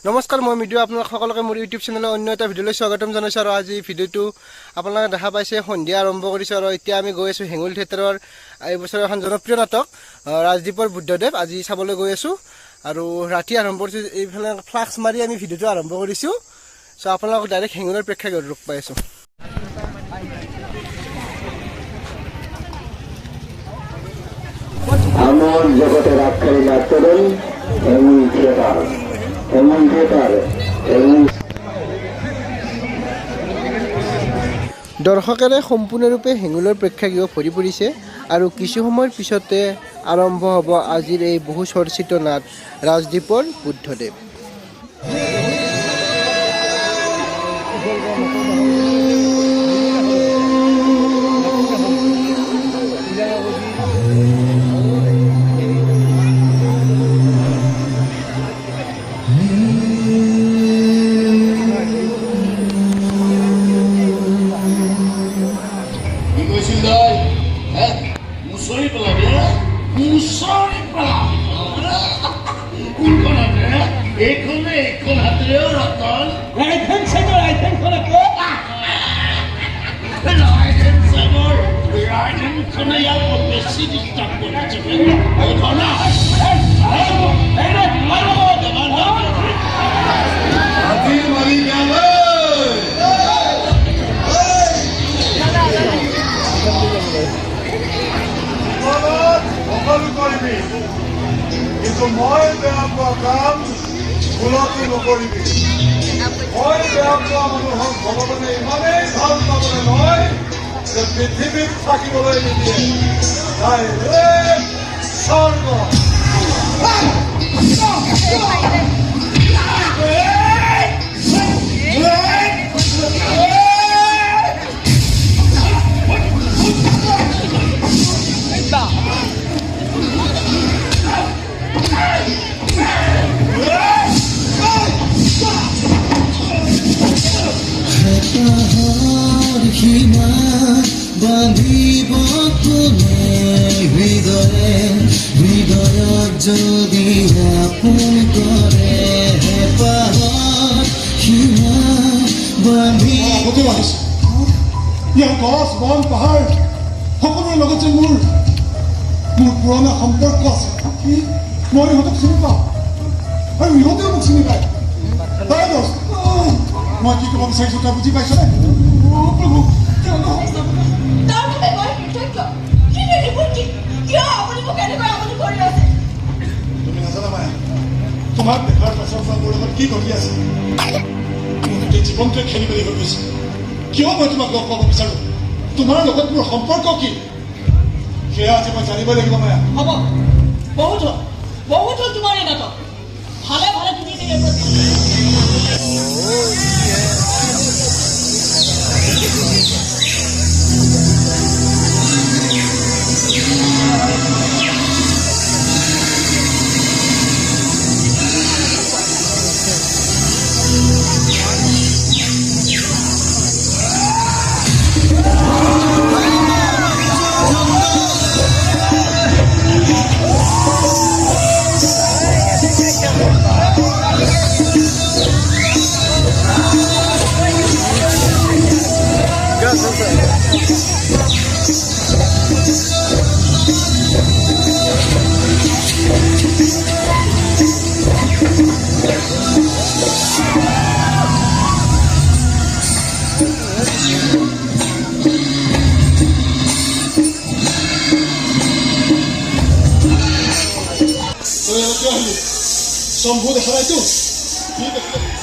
নমস্কাৰ মই মিডিয়া আপোনালোক সকলোকে মোৰ ইউটিউব চেনেলৰ অন্য এটা ভিডিঅ'লৈ স্বাগতম জনাইছোঁ আৰু আজি ভিডিঅ'টো আপোনালোকে দেখা পাইছে সন্ধিয়া আৰম্ভ কৰিছোঁ আৰু এতিয়া আমি গৈ আছোঁ হেঙুল থিয়েটাৰৰ এই বছৰৰ এখন জনপ্ৰিয় নাটক ৰাজদ্বীপৰ বুদ্ধদেৱ আজি চাবলৈ গৈ আছোঁ আৰু ৰাতি আৰম্ভ কৰিছোঁ এইফালে ফ্লাক্স মাৰি আমি ভিডিঅ'টো আৰম্ভ কৰিছোঁ চ' আপোনালোকক ডাইৰেক্ট হেঙুলৰ প্ৰেক্ষাগৃহত ৰখ পাই আছোঁ আমাৰ জগতেৰ আখ্যায়িত নাট্যদল হেঙুল থিয়েটাৰ দৰ্শকেৰে সম্পূৰ্ণৰূপে হেঙুলৰ প্ৰেক্ষাগৃহ ভৰি পৰিছে আৰু কিছু সময়ৰ পিছতে আৰম্ভ হ'ব আজিৰ এই বহু চৰ্চিত নাট ৰাজদ্বীপৰ বুদ্ধদেৱ কিন্তু মই বেয়া পোৱা কাম ভুলতো নকৰিবি মই বেয়া পোৱা মানুহক ভগৱানে ইমানেই ভাল পাবলৈ নহয় যে পৃথিৱীত থাকিবলৈ নিদিয়ে স্বৰ্গ বান্ধিব কোনে হৃদয়ত যদি আপোন কৰে হেঁপাহৰ সীমা বান্ধি ইয়াৰ গছ বন পাহাৰ সকলোৰে লগত যে মোৰ পুৰণা সম্পৰ্ক আছে মই ইহঁতক চিনি পাওঁ আৰু ইহঁতেও মোক চিনি পায় মই কি ক'ব বিচাৰিছো তই বুজি পাইছনে প্ৰভু তুমি নাজানা মায়া তোমাক দেখাৰ পাছৰ পৰা মোৰ লগত কি ঘটি আছে মোৰ গোটেই জীৱনটোৱে খেলি মেলি হৈ গৈছে কিয় মই তোমাক লগ পাব বিচাৰোঁ তোমাৰ লগত মোৰ সম্পৰ্ক কি সেয়া আজি মই জানিব লাগিব মায়া হ'ব বহুত হ'ল তোমাৰ এই নাটক ভালে ভালে তুমি শম্ভু দেখা নাই তো ঠিক আছে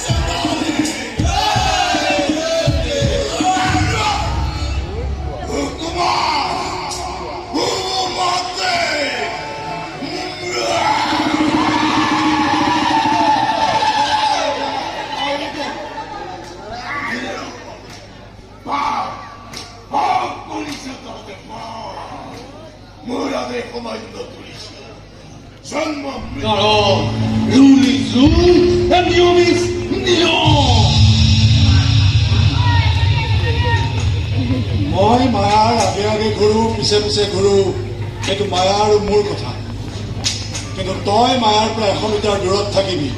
মোৰ আদেশ অমান্য কৰিছে জন্ম কাৰণ rule is rule and নিয়ম is নিয়ম। মই মায়াৰ আগে আগে ঘূৰো পিছে পিছে ঘূৰো, সেইটো মায়া আৰু মোৰ কথা। কিন্তু তই মায়াৰ পৰা 100 মিটাৰ দূৰত থাকিবি,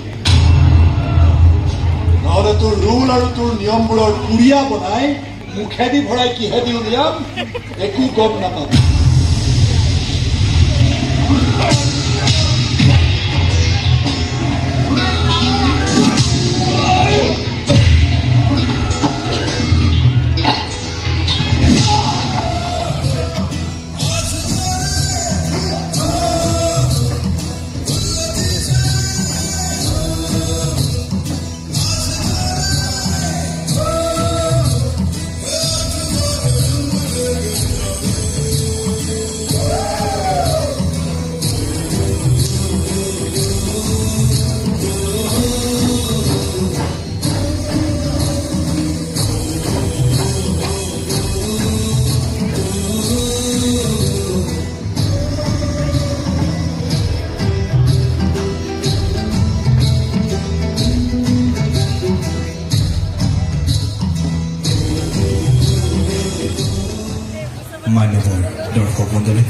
নহ'লে তোৰ ৰুল আৰু তোৰ নিয়মবোৰৰ কুৰিয়া বনাই মুখেদি ভৰাই কিহেদি উলিয়াম একো গম নাপাবি। মান্যবৰ দৰ্শক মণ্ডলী,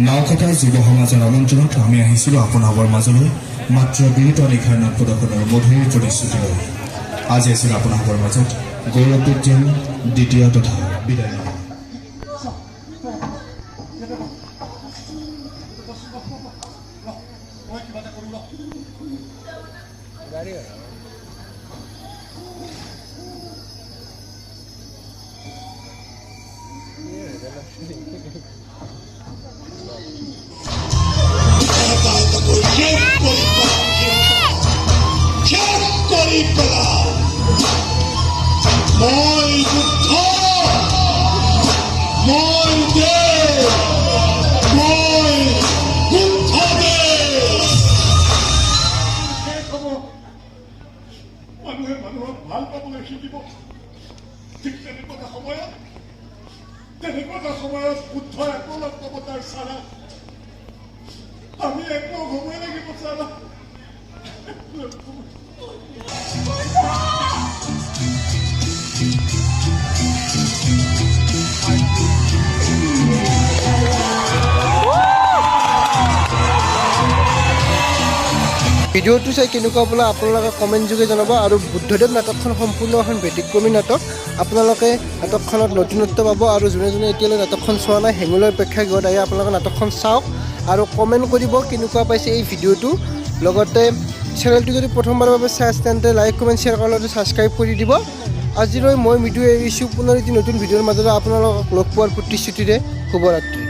নাওকটা যুৱ সমাজৰ আমন্ত্ৰণত আমি আহিছিলোঁ আপোনালোকৰ মাজলৈ মাত্ৰ বিনীত নিশাৰ নাট প্ৰদৰ্শনৰ মধুৰ প্ৰতিশ্ৰুতি লৈ। আজি আছিল আপোনালোকৰ মাজত গৌৰৱ উজ্জ্বল দ্বিতীয় তথা বিদায় নাম। মই যুদ্ধ, মই দেশ, মই বুদ্ধ দেশ। মানুহে মানুহক ভাল পাবলৈ শিকিব। ঠিক তেনেকুৱা সময়ত বুদ্ধ একলগ পাব তাৰ চাৰা। আমি একলগ হ'বই লাগিব চাৰা। ভিডিঅ'টো চাই কেনেকুৱা পালে আপোনালোকে কমেণ্ট যোগে জনাব। আৰু বুদ্ধদেৱ নাটকখন সম্পূৰ্ণ এখন ব্যতিক্ৰমী নাটক। আপোনালোকে নাটকখনত নতুনত্ব পাব। আৰু যোনে যোনে এতিয়ালৈ নাটকখন চোৱা নাই, হেঙুলৰ প্ৰেক্ষাগৃহত আহি আপোনালোকে নাটকখন চাওক আৰু কমেণ্ট কৰিব কেনেকুৱা পাইছে এই ভিডিঅ'টো। লগতে চেনেলটো যদি প্ৰথমবাৰৰ বাবে চাই আছে তেন্তে লাইক কমেণ্ট শ্বেয়াৰ কৰাৰ লগতে ছাবস্ক্ৰাইব কৰি দিব। আজিলৈ মই ভিডিঅ' এৰিছোঁ। পুনৰ এটি নতুন ভিডিঅ'ৰ মাজতে আপোনালোকক লগ পোৱাৰ প্ৰতিশ্ৰুতিৰে। শুভৰাত্ৰি।